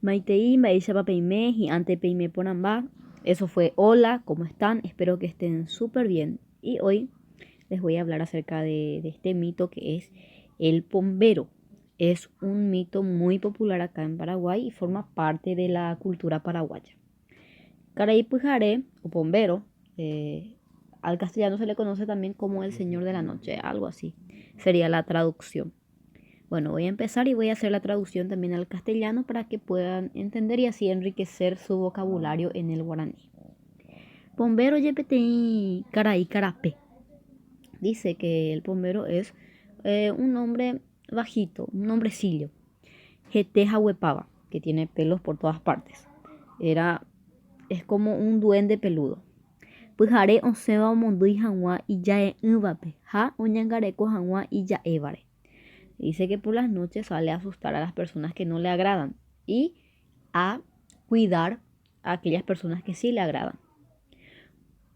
Maitei, Maisha Peime y Ante Peime Ponamba. Eso fue hola, ¿cómo están? Espero que estén súper bien. Y hoy les voy a hablar acerca de este mito que es el pombero. Es un mito muy popular acá en Paraguay y forma parte de la cultura paraguaya. Caray Pujare o pombero, al castellano se le conoce también como el Señor de la Noche, algo así. Sería la traducción. Bueno, voy a empezar y voy a hacer la traducción también al castellano para que puedan entender y así enriquecer su vocabulario en el guaraní. Pombero yepetei caray carape. Dice que el pombero es un hombre bajito, un hombrecillo. Jeteja huepaba, que tiene pelos por todas partes. Es como un duende peludo. Pujare onseba omondui hangua y yae uvape. Ha oñangareko hangua y yaevare. Dice que por las noches sale a asustar a las personas que no le agradan y a cuidar a aquellas personas que sí le agradan.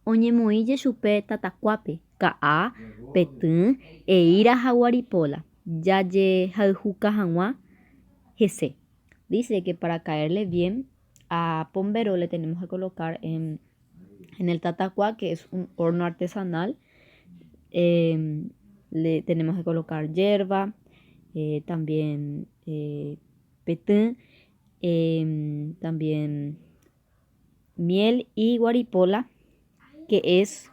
Oñemoille chupe tatacuape, ka'a, petún, e ira jaguaripola, yaye jaujuca jangua, jese. Dice que para caerle bien a Pombero le tenemos que colocar en el tatacuá, que es un horno artesanal, le tenemos que colocar hierba, también petén, también miel y guaripola, que es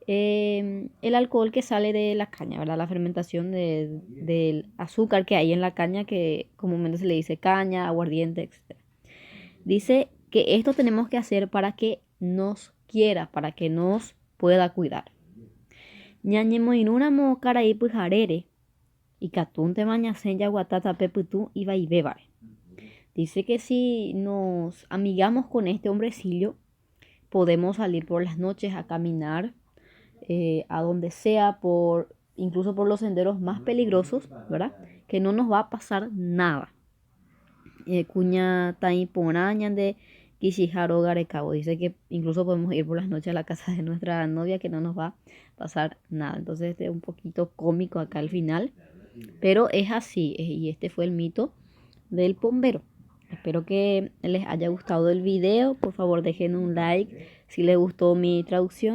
el alcohol que sale de la caña, ¿verdad? La fermentación del azúcar que hay en la caña, que comúnmente se le dice caña, aguardiente, etc. Dice que esto tenemos que hacer para que nos quiera, para que nos pueda cuidar. Ñañemoinúramo carai pyharére y catunte mañasen yaguatata peputú y vaivébare. Dice que si nos amigamos con este hombrecillo, podemos salir por las noches a caminar a donde sea, incluso por los senderos más peligrosos, ¿verdad? Que no nos va a pasar nada. Cuña Taipona de Kishiharo Garekabo dice que incluso podemos ir por las noches a la casa de nuestra novia, que no nos va a pasar nada. Entonces este es un poquito cómico acá al final, pero es así, y este fue el mito del pombero. Espero que les haya gustado el video. Por favor, dejen un like si les gustó mi traducción.